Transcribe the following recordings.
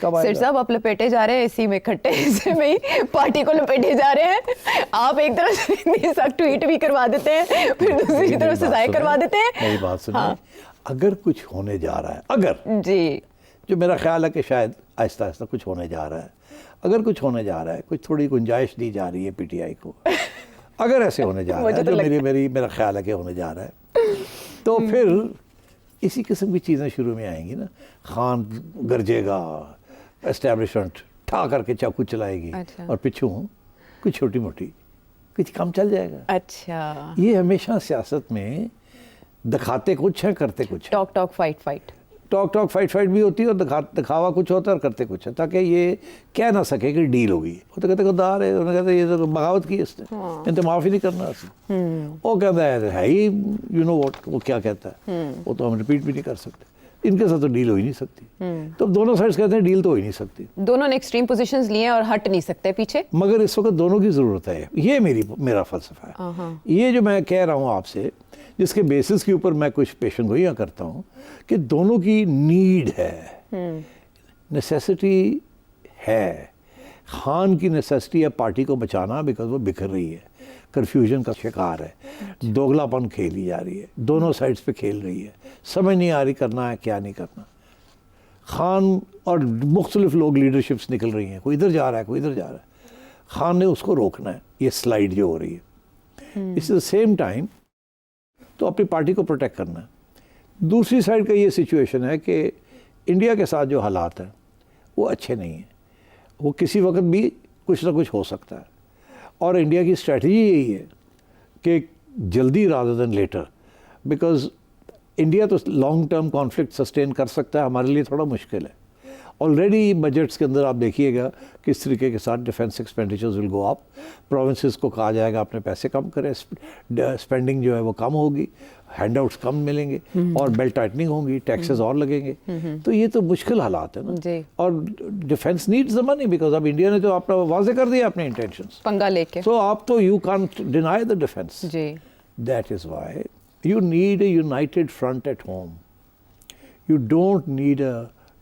سر صاحب آپ لپیٹے جا رہے ہیں اسی میں کھٹے حصے میں ہی پارٹی کو لپیٹے جا رہے ہیں. آپ ایک طرف سے اتنی سخت ٹویٹ بھی کروا دیتے ہیں, پھر دوسری طرف سزائیں کروا دیتے ہیں. میری بات سنیں, اگر کچھ ہونے جا رہا ہے, اگر جی جو میرا خیال ہے کہ شاید آہستہ آہستہ کچھ ہونے جا رہا ہے, اگر کچھ ہونے جا رہا ہے, کچھ تھوڑی گنجائش دی جا رہی ہے پی ٹی آئی کو, اگر ایسے ہونے جا رہا ہے جو میرا خیال ہے کہ ہونے جا رہا ہے, تو پھر اسی قسم کی چیزیں شروع میں آئیں گی نا. خان گرجے گا, اسٹیبلشمنٹ ٹھا کر کے چاقو چلائے گی, اور پچھوں کچھ چھوٹی موٹی کچھ کم چل جائے گا. اچھا, یہ ہمیشہ سیاست میں دکھاتے کچھ ہیں, کرتے کچھ. Talk talk fight fight, talk talk fight fight بھی ہوتی ہے, اور دکھاوا کچھ ہوتا ہے اور کرتے کچھ ہے, تاکہ یہ کہہ نہ سکے کہ ڈیل ہوگی. وہ تو کہتے غدار ہے, انہوں نے کہتے یہ تو بغاوت کی اس نے, انہیں معاف ہی نہیں کرنا اس نے. وہ کہتا ہے ہی یو نو واٹ, وہ کیا کہتا ہے وہ تو ہم ریپیٹ بھی نہیں کر سکتے. ان کے ساتھ تو ڈیل ہو ہی نہیں سکتی. تو دونوں سائڈز کہتے ہیں ڈیل تو ہو ہی نہیں سکتی. دونوں نے ایکسٹریم پوزیشنز لیے ہیں اور ہٹ نہیں سکتے پیچھے. مگر اس وقت دونوں کی ضرورت ہے, یہ میرا فلسفہ ہے. یہ جو میں کہہ رہا ہوں آپ سے, جس کے بیسس کے اوپر میں کچھ پیشن گوئیاں کرتا ہوں, کہ دونوں کی نیڈ ہے, نیسیسٹی ہے. خان کی نیسیسٹی ہے پارٹی کو بچانا, بیکاز وہ بکھر رہی ہے, کنفیوژن کا شکار ہے, دوگلا پن کھیلی جا رہی ہے, دونوں سائڈز پہ کھیل رہی ہے, سمجھ نہیں آ رہی کرنا ہے کیا نہیں کرنا. خان اور مختلف لوگ لیڈرشپس نکل رہی ہیں, کوئی ادھر جا رہا ہے کوئی ادھر جا رہا ہے. خان نے اس کو روکنا ہے, یہ سلائیڈ جو ہو رہی ہے. اس دا سیم ٹائم تو اپنی پارٹی کو پروٹیکٹ کرنا ہے. دوسری سائڈ کا یہ سچویشن ہے کہ انڈیا کے ساتھ جو حالات ہیں وہ اچھے نہیں ہیں, وہ کسی وقت بھی کچھ نہ کچھ ہو سکتا ہے. اور انڈیا کی اسٹریٹجی یہی ہے کہ جلدی rather than later, because India تو لانگ ٹرم کانفلکٹ سسٹین کر سکتا ہے, ہمارے لیے تھوڑا مشکل ہے. آلریڈی بجٹس کے اندر آپ دیکھیے گا کس طریقے کے ساتھ ڈیفینس ایکسپینڈیچرز ول گو اپ. پروونسز کو کہا جائے گا اپنے پیسے کم کریں, اسپینڈنگ جو ہے وہ کم ہوگی, ہینڈ آؤٹس کم ملیں گے, اور بیلٹ ٹائٹننگ ہوگی, ٹیکسز اور لگیں گے. تو یہ تو مشکل حالات ہیں نا. اور defence needs the money, because اب انڈیا نے تو اپنا واضح کر دیا اپنے انٹینشنز, پنگا لے کے. سو آپ تو you can't deny the defence. That is why you need a united front at home. You don't need a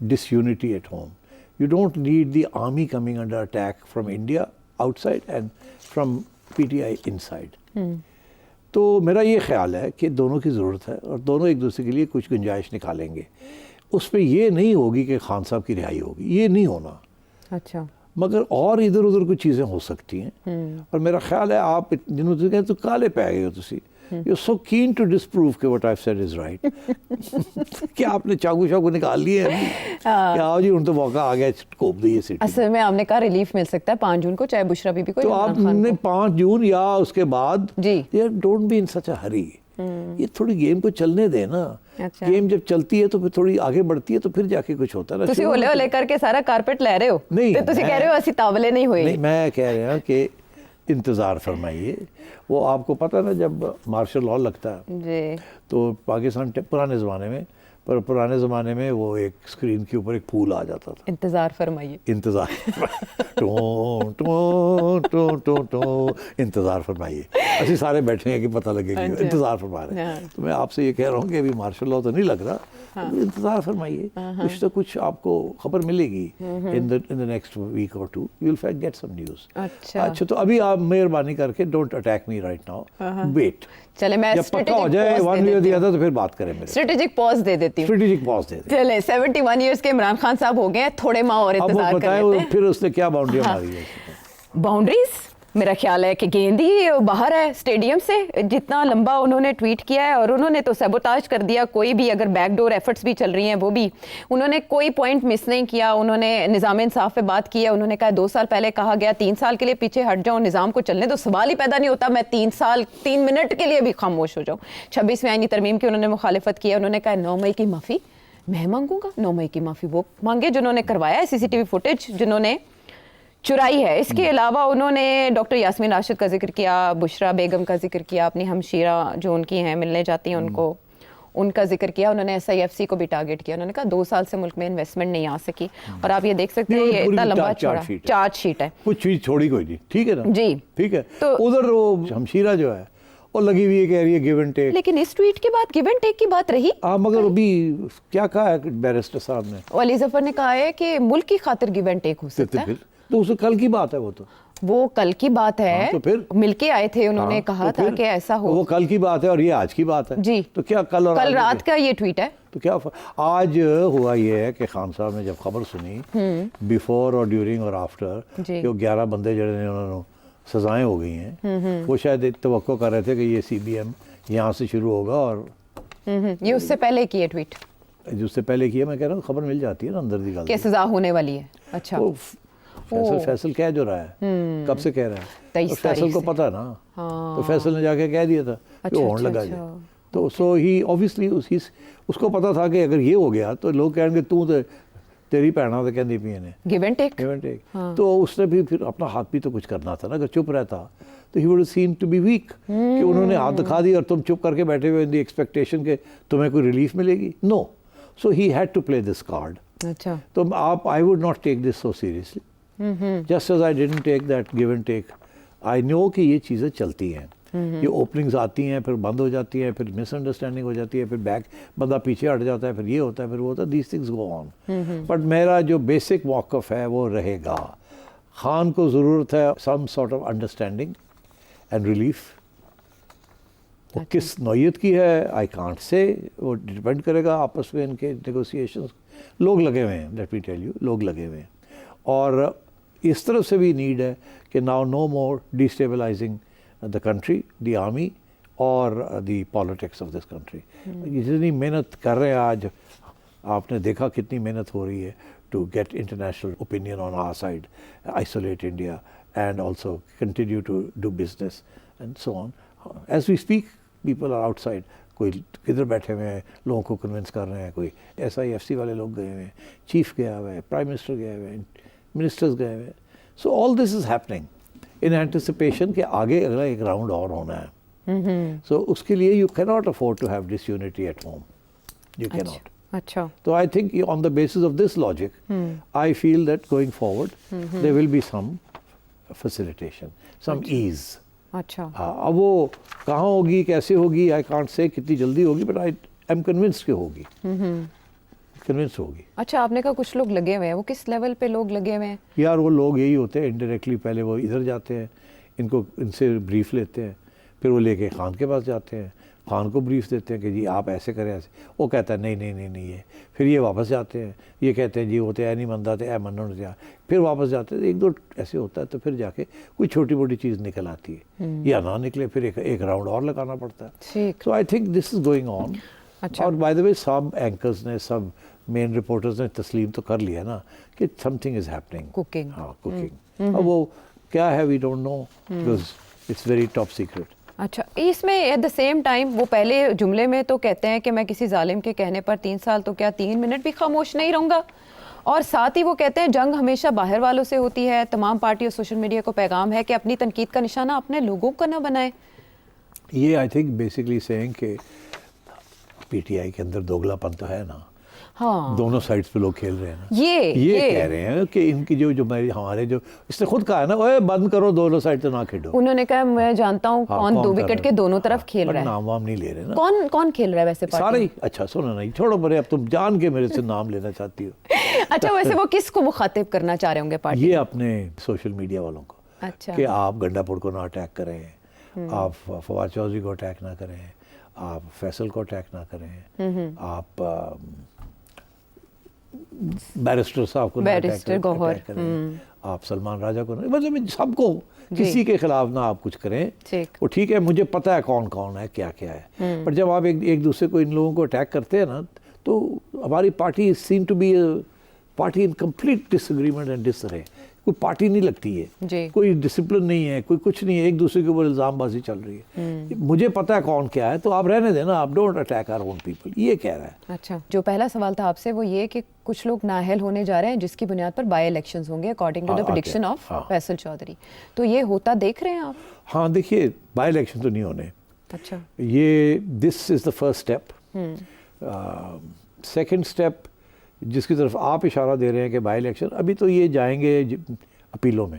disunity at home. You don't need the army coming under attack from India outside and from PTI inside. تو میرا یہ خیال ہے کہ دونوں کی ضرورت ہے, اور دونوں ایک دوسرے کے لیے کچھ گنجائش نکالیں گے. اس پہ یہ نہیں ہوگی کہ خان صاحب کی رہائی ہوگی, یہ نہیں ہونا. اچھا, مگر اور ادھر ادھر کچھ چیزیں ہو سکتی ہیں. اور میرا خیال ہے آپ جنہوں سے کہیں تو کالے پہ گئے ہو تسی, you're so keen to disprove کہ what I've said is right. کیا آپ نے چاقو نکال لیے ہیں کہ آؤ جی ان تو موقع آ گیا کوپ دیئے سٹی. اصل میں آپ نے کہا ریلیف مل سکتا ہے 5 جون کو, چاہے بشرا بی بی کو. تو آپ نے 5 جون یا اس کے بعد, جی ڈونٹ بی ان سچ اے ہری. یہ تھوڑی گیم کو چلنے دیں نا. گیم جب چلتی ہے تو پھر تھوڑی آگے بڑھتی ہے تو پھر جا کے کچھ ہوتا ہے. تسی ہولے ہولے کر کے سارا کارپیٹ لے رہے ہو, تو تسی کہہ رہے ہو ایسی تاولے نہیں ہوئے. نہیں, میں کہہ رہا ہوں کہ انتظار فرمائیے. وہ آپ کو پتہ نا جب مارشل لاء لگتا ہے تو پاکستان پرانے زمانے میں وہ ایک اسکرین کے اوپر ایک پھول آ جاتا تھا. انتظار فرمائیے, انتظار فرمائیے. ایسے سارے بیٹھے ہیں کہ پتہ لگے گا انتظار فرما رہے ہیں. تو میں آپ سے یہ کہہ رہا ہوں کہ ابھی مارشل لاء تو نہیں لگ رہا, انتظار فرمائیے, کچھ تو کچھ آپ کو خبر ملے گی in the next week or 2. You will get some news. اچھا, تو ابھی آپ مہربانی کر کے don't attack me right now, wait. چلے میں جب پکا ہو جائے ون وے دیا تھا تو پھر بات کریں. اسٹریٹجک پاز دے دیتی ہوں. اسٹریٹجک پاز دے دیں. چلے 71 ایئرس کے عمران خان صاحب ہو گئے ہیں, تھوڑے ماہ اور انتظار کر لیتے ہیں. پھر اس نے کیا باؤنڈری ماری ہے. باؤنڈریز میرا خیال ہے کہ گیند ہی باہر ہے اسٹیڈیم سے. جتنا لمبا انہوں نے ٹویٹ کیا ہے, اور انہوں نے تو سیبوتاج کر دیا. کوئی بھی اگر بیک ڈور ایفرٹس بھی چل رہی ہیں وہ بھی انہوں نے کوئی پوائنٹ مس نہیں کیا. انہوں نے نظام انصاف پہ بات کی ہے. انہوں نے کہا 2 سال پہلے کہا گیا 3 سال کے لیے پیچھے ہٹ جاؤں, نظام کو چلنے تو سوال ہی پیدا نہیں ہوتا میں 3 منٹ کے لیے بھی خاموش ہو جاؤں. 26ویں آئینی ترمیم کی انہوں نے مخالفت کی ہے. انہوں نے کہا 9 مئی کی معافی میں مانگوں گا. 9 مئی کی معافی وہ مانگے جنہوں نے کروایا ہے CCTV فوٹیج, جنہوں نے چرائی ہے. اس کے علاوہ انہوں نے ڈاکٹر یاسمین راشد کا ذکر کیا, بشرا بیگم کا ذکر کیا, اپنی ہمشیرہ جو ان کی ہیں ملنے جاتی ہیں ان کا ذکر کیا. انہوں نے SIFC کو بھی ٹارگٹ کیا. انہوں نے کہا 2 سال سے ملک میں انویسٹمنٹ نہیں آ سکی, اور آپ یہ دیکھ سکتے ہیں یہ اتنا لمبا چارج شیٹ ہے. کچھ چیز چھوڑی کوئی نہیں, ٹھیک ہے نا. جی ٹھیک ہے. ادھر وہ ہمشیرہ جو ہے اور لگی ہوئی ہے کہہ رہی ہے گیو اینڈ ٹیک. لیکن اس ٹویٹ کے بعد گیو اینڈ ٹیک کی بات رہی. مگر ابھی کیا کہا ہے بیرسٹر صاحب نے؟ علی ظفر نے کہا ہے کہ ملک کی خاطر گیو اینڈ ٹیک ہو سکتا ہے. تو اسے کل کی بات ہے وہ کل کی بات ہے. تو پھر مل کے آئے تھے, انہوں نے کہا تھا کہ ایسا ہو. وہ کل کی بات ہے اور یہ آج کی بات ہے. جی تو کیا کل رات کا یہ ٹویٹ ہے. تو کیا آج ہوا یہ ہے کہ خان صاحب نے جب خبر سنی بیفور اور ڈیورنگ اور آفٹر کہ وہ 11 بندے جڑے نے انہوں نے سزائیں ہو گئی ہیں, وہ شاید توقع کر رہے تھے کہ یہ سی بی ایم یہاں سے شروع ہوگا. اور یہ اس سے پہلے کی ہے ٹویٹ, جو اس سے پہلے کیا, میں کہہ رہا ہوں خبر مل جاتی ہے نا اندر دی گل کہ سزا ہونے والی ہے. اچھا فیصل کہہ جو رہا ہے, کب سے کہہ رہا ہے, فیصل کو پتہ ہے نا, تو فیصل نے جا کے کہہ دیا تھا کہ ہونے لگا جائے. تو سو ہی اوبیسلی اس کو پتا تھا کہ اگر یہ ہو گیا تو لوگ کہیں گے تو تیری بھیناں تو کہندی پئی نے گیو اینڈ ٹیک. تو اس نے بھی پھر اپنا ہاتھ بھی تو کچھ کرنا تھا نا. اگر چپ رہتا تو he would seem to be weak, کہ انہوں نے ہاتھ دکھا دی اور تم چپ کر کے بیٹھے ہوئے ان دی ایکسپیکٹیشن کہ تمہیں کوئی ریلیف ملے گی. No, so he had to play this card. اچھا تو آپ I would not take this so seriously, just as I didn't take that give and take. I know کہ یہ چیزیں چلتی ہیں, یہ اوپننگز آتی ہیں, پھر بند ہو جاتی ہیں, پھر مس انڈرسٹینڈنگ ہو جاتی ہے, پھر بندہ پیچھے ہٹ جاتا ہے, پھر یہ ہوتا ہے, پھر وہ ہوتا ہے. These things go on. But میرا جو بیسک موقف ہے وہ رہے گا, خان کو ضرورت ہے some sort of understanding and relief. وہ کس نوعیت کی ہے آئی کانٹ سے, وہ ڈپینڈ کرے گا آپس میں ان کے نیگوسیشنز. لوگ لگے ہوئے ہیں, لیٹ می ٹیل یو, لوگ لگے ہوئے ہیں. اور اس طرف سے بھی نیڈ ہے کہ now no more destabilising the country, the army اور the politics of this country. جتنی محنت کر رہے ہیں آج, آپ نے دیکھا کتنی محنت ہو رہی ہے to get international opinion on our side, isolate India and also continue to do business and so on. As we speak, people are outside. کوئی کدھر بیٹھے ہوئے ہیں, لوگوں کو کنونس کر رہے ہیں, کوئی SIFC والے لوگ گئے ہوئے ہیں, چیف گیا ہوا ہے, پرائم منسٹر گئے ہوئے ہیں, منسٹرز گئے ہوئے ہیں. So all this is happening in anticipation کہ آگے اگلا ایک راؤنڈ اور ہونا ہے. سو اس کے لیے you can not afford to have disunity at home, you can not. اچھا, تو I think on the basis of this logic I feel that going forward there will be some facilitation, some ease. اچھا, اب وہ کہاں ہوگی, کیسے ہوگی, I can't say کتنی جلدی ہوگی, بٹ آئی ایم کنونسڈ کہ ہوگی, کنونس ہوگی. اچھا, آپ نے کہا کچھ لوگ لگے ہوئے ہیں, وہ کس لیول پہ لوگ لگے ہوئے ہیں؟ یار وہ لوگ یہی ہوتے ہیں انڈائریکٹلی, پہلے وہ ادھر جاتے ہیں, ان سے بریف لیتے ہیں, پھر وہ لے کے خان کے پاس جاتے ہیں, خان کو بریف دیتے ہیں کہ جی آپ ایسے کریں ایسے, وہ کہتا ہے نہیں یہ, پھر یہ واپس جاتے ہیں, یہ کہتے ہیں جی وہ تو اے نہیں منتا, اے منو نہیں, پھر واپس جاتے ہیں, ایک دو ایسے ہوتا ہے, تو پھر جا کے کوئی چھوٹی موٹی چیز نکل آتی ہے, یا نہ نکلے پھر ایک راؤنڈ اور لگانا پڑتا ہے. So I think this is going on. اور by the way sub anchors نے, سب مین رپورٹرز نے تسلیم تو کر لیا نا کہ something is happening. Cooking. ہاں, کوکنگ. اب وہ کیا ہے we don't know, because it's very top secret. اچھا, اس میں ایٹ دا سیم ٹائم وہ پہلے جملے میں تو کہتے ہیں کہ میں کسی ظالم کے کہنے پر 3 سال تو کیا 3 منٹ بھی خاموش نہیں رہوں گا, اور ساتھ ہی وہ کہتے ہیں جنگ ہمیشہ باہر والوں سے ہوتی ہے. تمام پارٹی اور سوشل میڈیا کو پیغام ہے کہ اپنی تنقید کا نشانہ اپنے لوگوں کا نہ بنائیں. یہ آئی تھنک بیسکلی سینگ کہ پی ٹی آئی کے اندر دوگلا پن تو ہے نا. ہاں, دونوں سائڈز پہ لوگ کھیل رہے ہیں نا. یہ کہہ رہے ہیں کہ ان کی جو ہمارے جو اس نے خود کہا ہے نا, اوے بند کرو, دونوں سائڈ سے نہ کھیلو. انہوں نے کہا میں جانتا ہوں کون 2 وکٹ کے دونوں طرف کھیل رہا ہے. نام وام نہیں لے رہے نا. کون کھیل رہا ہے ویسے پارٹی سارے ہی. اچھا سنو نہیں, چھوڑو برے, اب تم جان کے میرے سے نام لینا چاہتی ہو. اچھا, ویسے وہ کس کو مخاطب کرنا چاہ رہے ہوں گے پارٹی؟ یہ اپنے سوشل میڈیا والوں کو. اچھا, کہ آپ گنڈا پور کو نہ اٹیک کریں, آپ فواد چودھری کو اٹیک نہ کریں, آپ فیصل کو اٹیک نہ کریں, آپ بیرسٹر صاحب کو بیرسٹر گوہر کریں, آپ سلمان راجہ کو, مطلب سب کو, کسی کے خلاف نہ آپ کچھ کریں. وہ ٹھیک ہے, مجھے پتہ ہے کون ہے, کیا ہے, پر جب آپ ایک دوسرے کو, ان لوگوں کو اٹیک کرتے ہیں نا, تو ہماری party seem to be party in complete disagreement and disarray. کوئی پارٹی نہیں لگتی ہے, کوئی ڈسپلن نہیں ہے, کوئی کچھ نہیں ہے, ایک دوسرے کے اوپر الزام بازی چل رہی ہے. مجھے پتہ ہے کون کیا ہے, تو آپ رہنے دیں نا, آپ don't attack our own people, یہ کہہ رہا ہے. اچھا, جو پہلا سوال تھا آپ سے وہ یہ کہ کچھ لوگ نااہل ہونے جا رہے ہیں جس کی بنیاد پر بائی الیکشنز ہوں گے according to the prediction of Faisal Chaudhry, تو یہ ہوتا دیکھ رہے ہیں آپ؟ ہاں دیکھیے, بائی الیکشن تو نہیں ہونے. اچھا, یہ this is the first step. Second step جس کی طرف آپ اشارہ دے رہے ہیں کہ بائی الیکشن, ابھی تو یہ جائیں گے اپیلوں میں,